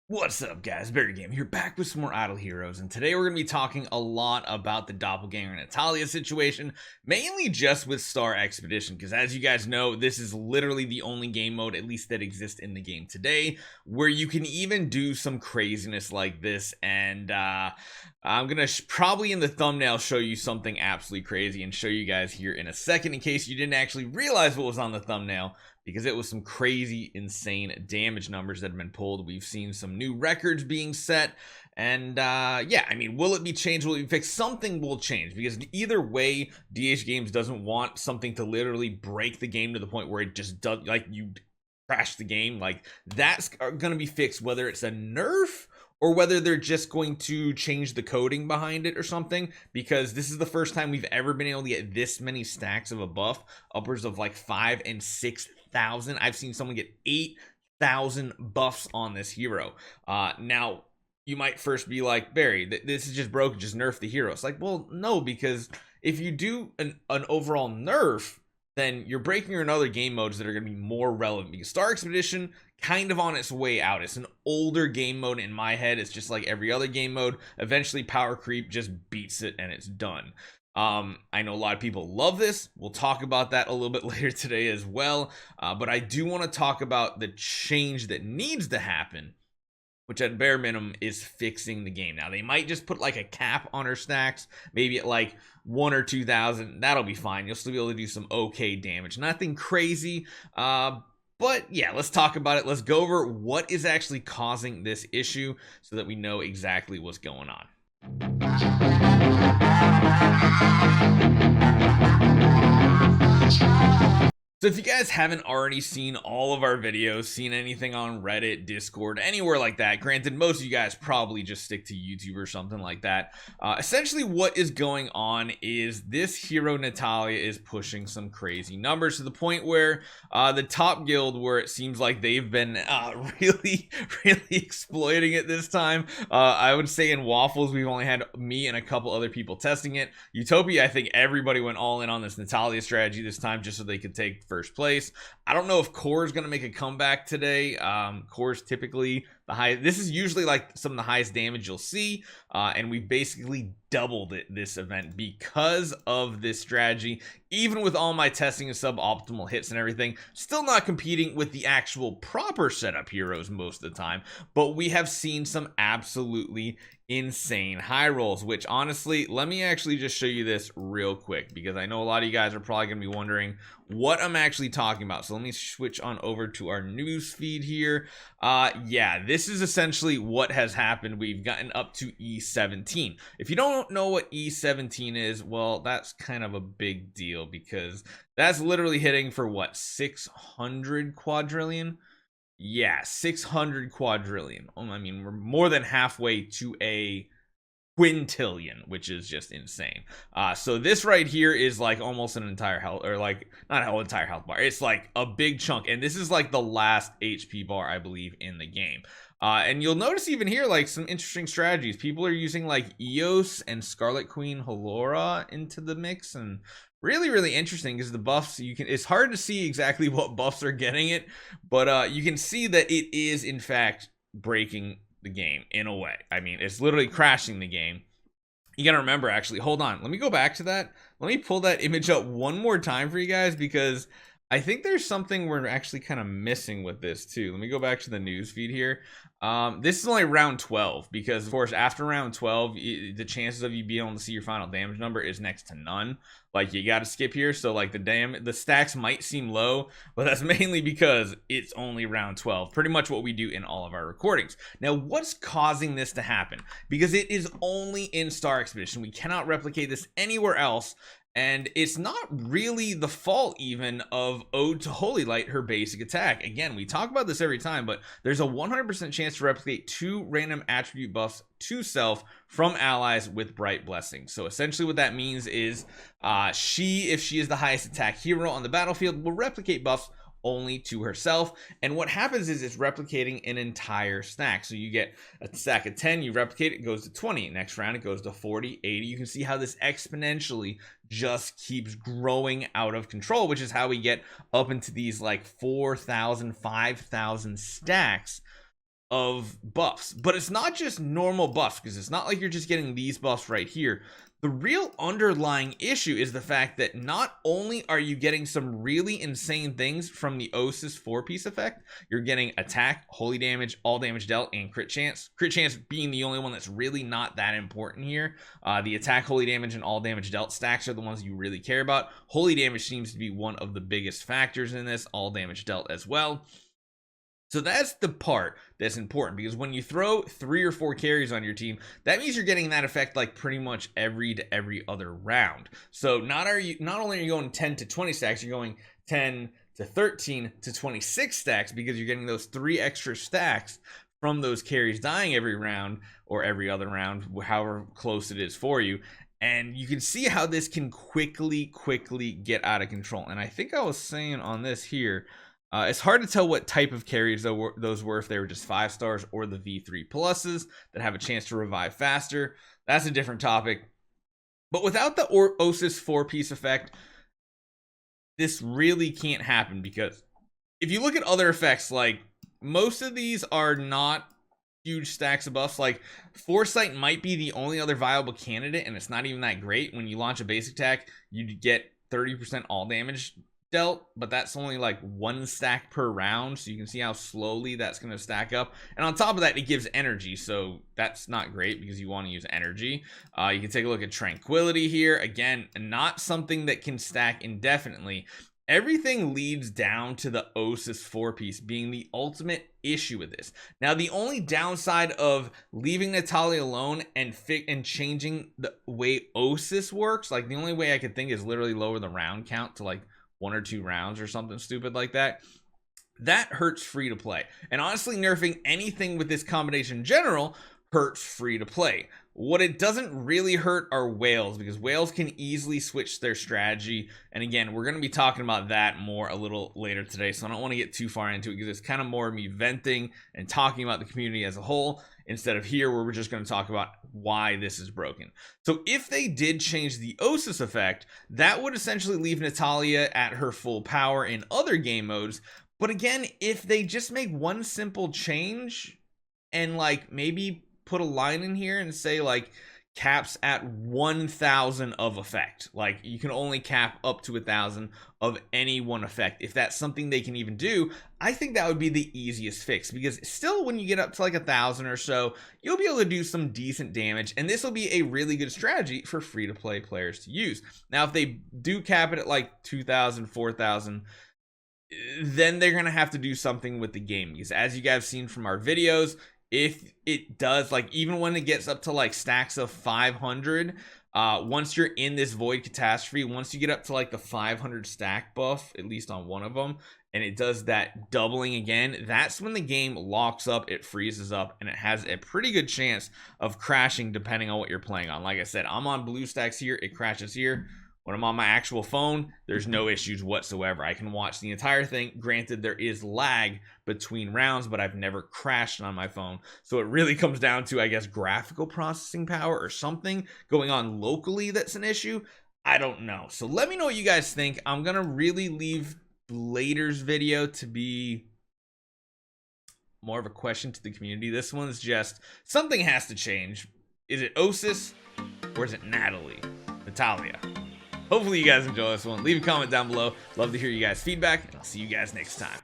What's up, guys? Barry Game here, back with some more Idle Heroes, and today we're going to be talking a lot about the Doppelganger Natalia situation, mainly just with Star Expedition, because as you guys know, this is literally the only game mode, at least that exists in the game today, where you can even do some craziness like this, and I'm going to probably in the thumbnail show you something absolutely crazy and show you guys here in a second in case you didn't actually realize what was on the thumbnail, because it was some crazy, insane damage numbers that have been pulled. We've seen some new records being set, and yeah, I mean, will it be changed? Will it be fixed? Something will change, because either way, DH Games doesn't want something to literally break the game to the point where it just does, like, you crash the game. Like, that's going to be fixed, whether it's a nerf or whether they're just going to change the coding behind it or something, because this is the first time we've ever been able to get this many stacks of a buff, upwards of like 5,000 and 6,000. I've seen someone get 8,000 buffs on this hero. Now, you might first be like, Barry, this is just broken, just nerf the hero. It's like, well, no, because if you do an overall nerf, then you're breaking your other game modes that are going to be more relevant, because Star Expedition kind of on its way out. It's an older game mode in my head. It's just like every other game mode. Eventually power creep just beats it and it's done. I know a lot of people love this. We'll talk about that a little bit later today as well, but I do want to talk about the change that needs to happen, which at bare minimum is fixing the game. Now, they might just put like a cap on her stacks, maybe at like 1 or 2,000. That'll be fine. You'll still be able to do some okay damage. Nothing crazy, but yeah, let's talk about it. Let's go over what is actually causing this issue so that we know exactly what's going on. So if you guys haven't already seen all of our videos, seen anything on Reddit, Discord, anywhere like that, granted, most of you guys probably just stick to YouTube or something like that. Essentially what is going on is this hero Natalia is pushing some crazy numbers to the point where the top guild, where it seems like they've been really exploiting it this time. I would say in Waffles, we've only had me and a couple other people testing it. Utopia, I think everybody went all in on this Natalia strategy this time just so they could take first place. I don't know if Core is going to make a comeback today. Core is typically the high. This is usually like some of the highest damage you'll see, and we basically doubled it this event because of this strategy. Even with all my testing and suboptimal hits and everything, still not competing with the actual proper setup heroes most of the time, but we have seen some absolutely insane high rolls, which honestly, let me actually just show you this real quick, because I know a lot of you guys are probably going to be wondering what I'm actually talking about. So let me switch on over to our news feed here. Yeah, this is essentially what has happened. We've gotten up to E17. If you don't know what E17 is, well, that's kind of a big deal, because that's literally hitting for what, 600 quadrillion? Yeah, 600 quadrillion. I mean, we're more than halfway to a quintillion, which is just insane. So this right here is like almost an entire health, or like not a whole entire health bar. It's like a big chunk, and this is like the last HP bar, I believe, in the game. And you'll notice even here, like, some interesting strategies. People are using like Eos and Scarlet Queen Halora into the mix, and really interesting is the buffs. It's hard to see exactly what buffs are getting it, but you can see that it is in fact breaking the game in a way. I mean, it's literally crashing the game. You gotta remember, actually, hold on, let me go back to that. Let me pull that image up one more time for you guys, because I think there's something we're actually kind of missing with this too. Let me go back to the news feed here. This is only round 12, because of course after round 12 the chances of you being able to see your final damage number is next to none. Like, you got to skip here, so like the stacks might seem low, but that's mainly because it's only round 12, pretty much what we do in all of our recordings. Now, what's causing this to happen? Because it is only in Star Expedition. We cannot replicate this anywhere else. And it's not really the fault even of Ode to Holy Light, her basic attack. Again, we talk about this every time, but there's a 100% chance to replicate 2 random attribute buffs to self from allies with Bright Blessing. So essentially what that means is if she is the highest attack hero on the battlefield, will replicate buffs only to herself. And what happens is it's replicating an entire stack. So you get a stack of 10, you replicate it, goes to 20. Next round, it goes to 40, 80. You can see how this exponentially just keeps growing out of control, which is how we get up into these like 4,000, 5,000 stacks of buffs. But it's not just normal buffs, because it's not like you're just getting these buffs right here. The real underlying issue is the fact that not only are you getting some really insane things from the Osis 4-piece effect, you're getting attack, holy damage, all damage dealt, and crit chance. Crit chance being the only one that's really not that important here. The attack, holy damage, and all damage dealt stacks are the ones you really care about. Holy damage seems to be one of the biggest factors in this, all damage dealt as well. So that's the part that's important, because when you throw 3 or 4 carries on your team, that means you're getting that effect like pretty much every to every other round. So not only are you going 10 to 20 stacks, you're going 10 to 13 to 26 stacks, because you're getting those 3 extra stacks from those carries dying every round or every other round, however close it is for you. And you can see how this can quickly get out of control. And I think I was saying on this here, it's hard to tell what type of carries those were, if they were just 5 stars or the V3 pluses that have a chance to revive faster. That's a different topic. But without the Osis 4-piece effect, this really can't happen, because if you look at other effects, like most of these are not huge stacks of buffs. Like Foresight might be the only other viable candidate, and it's not even that great. When you launch a basic attack, you get 30% all damage dealt, but that's only like 1 stack per round, so you can see how slowly that's going to stack up. And on top of that, it gives energy, so that's not great because you want to use energy. You can take a look at Tranquility here. Again, not something that can stack indefinitely. Everything leads down to the Osis 4-piece being the ultimate issue with this. Now, the only downside of leaving Natalia alone and changing the way Osis works, like the only way I could think is literally lower the round count to like 1 or 2 rounds or something stupid like that. That hurts free to play. And honestly, nerfing anything with this combination in general hurts free to play. What it doesn't really hurt are whales, because whales can easily switch their strategy. And again, we're going to be talking about that more a little later today, so I don't want to get too far into it, because it's kind of more of me venting and talking about the community as a whole, instead of here where we're just going to talk about why this is broken. So if they did change the Osis effect, that would essentially leave Natalia at her full power in other game modes. But again, if they just make one simple change and like maybe put a line in here and say like caps at 1,000 of effect, like you can only cap up to 1,000 of any one effect, if that's something they can even do, I think that would be the easiest fix, because still when you get up to like 1,000 or so, you'll be able to do some decent damage, and this will be a really good strategy for free to play players to use. Now if they do cap it at like 2,000, 4,000, then they're gonna have to do something with the game, because as you guys have seen from our videos, if it does, like even when it gets up to like stacks of 500, once you're in this void catastrophe, once you get up to like the 500 stack buff, at least on one of them, and it does that doubling again, that's when the game locks up, it freezes up, and it has a pretty good chance of crashing depending on what you're playing on. Like I said, I'm on blue stacks here, it crashes here. When I'm on my actual phone, there's no issues whatsoever. I can watch the entire thing. Granted, there is lag between rounds, but I've never crashed on my phone. So it really comes down to, I guess, graphical processing power or something going on locally that's an issue. I don't know. So let me know what you guys think. I'm going to really leave later's video to be more of a question to the community. This one's just something has to change. Is it Osis or is it Natalia? Hopefully you guys enjoy this one. Leave a comment down below. Love to hear you guys' feedback, and I'll see you guys next time.